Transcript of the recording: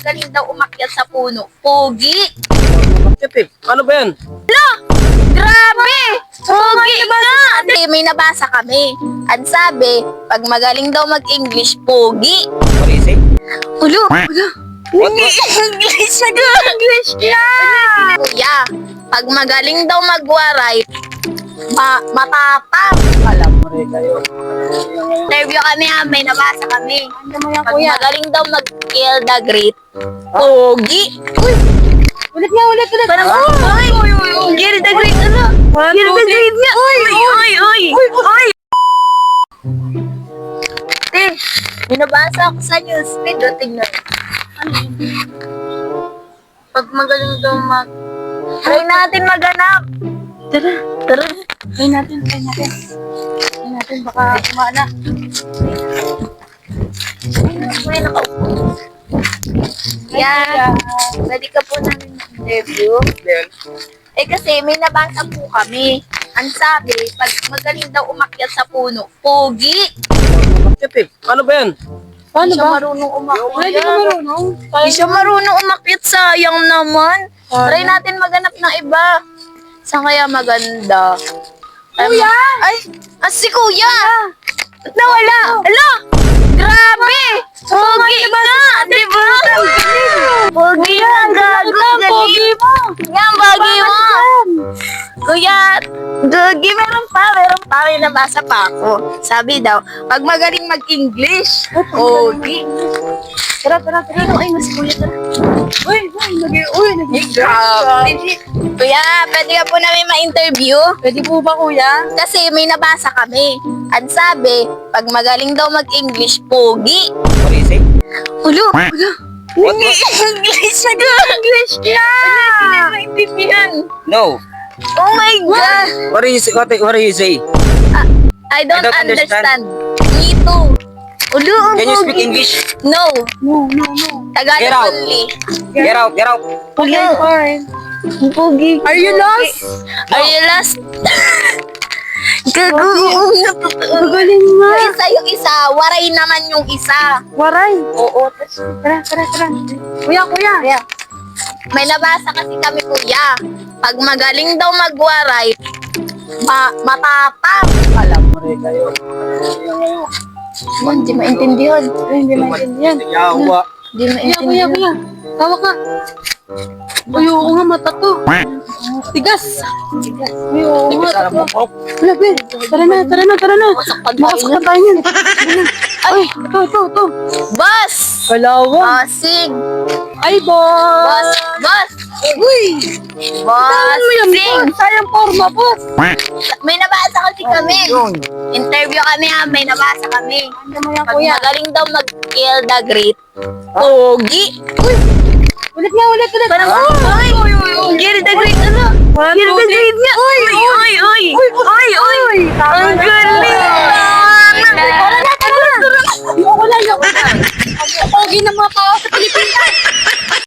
Galing daw umakyat sa puno. Pogi! Ano ba yan? Grabe! Pogi nga! May nabasa kami. Ang sabi, pag magaling daw mag-English, pogi. What is it? Ulo! What? English na English ka! Kuya, pag magaling daw magwaray, matapang. Alam mo rin kayo. Interview kami may nabasa kami. Ano mo yan, Pag kuya? magaling daw mag-kill the great, pogi. Ulit nga, ulit. Parang, kill the great, ano? Kill the great nga. Uy! May nabasa ako sa newsfeed, tingnan. Pag magaling daw try natin maganap. Tara. Try natin. Baka kumana. May nakaupo. Yan. Pwede ka po namin interview. Eh kasi may nabasa po kami. Ang sabi, pag magaling daw umakyat sa puno, pogi. Ano ba yan? Paano Hindi siya ba? marunong umakyat. Wala, di ka marunong. Hindi siya marunong umakyat, sayang naman. Try natin maganap ng iba. Saan kaya maganda? Kuya! Ay, si Kuya! Nawala! Ala! Grabe! Pogi nga! Di ba? Pogi nga! Gago! Pogi mo! Yan, pogi mo! Kuya, Gogi, meron pa. May nabasa pa ako. Sabi daw, pag magaling mag-English, pogi. Tara. Ay, mas kuya, tara. Uy, Grabe. Kuya, pwede ka po namin ma-interview? Pwede po ba, kuya? Kasi may nabasa kami. Ang sabi, pag magaling daw mag-English, pogi. What is it? Ulo! What? English na English ka! Hindi na maintindihan. No. Oh my God! What do you say? I don't don't understand. Me too. Ulo, ang Can you speak pogi. English? No. No. Tagalog Get out. only. Get out. Okay, fine. Ang pogi. Are you lost? Are you lost? Gago. Magaling nga. Yung isa, waray naman yung isa. Waray. Oo. Tara. Kuya. May nabasa kasi kami, kuya. Pag magaling daw magwaray, matapang. Alam mo rin kayo. Hindi maintindihan. Hindi maintindihan. Yawa. Hindi Kuya. maintindihan. Tawa ka. Uy, oo nga, mata to. Tigas. Uy, oo nga. Alam mo ko. Wala, be. Tara na. Makasaktan tayo niyan. Ay, ito. Boss! Kalawa. Bossing! Ay, boss. Boss! Uy. Bossing! Sayang forma, boss. May nabasa kasi kami. Interview kami may nabasa kami. Ano mo yan, Pag kuya? magaling daw mag-kill the great, pogi. Ulit nga. Parang, kill the great, ano? Kill the great nga. Uy!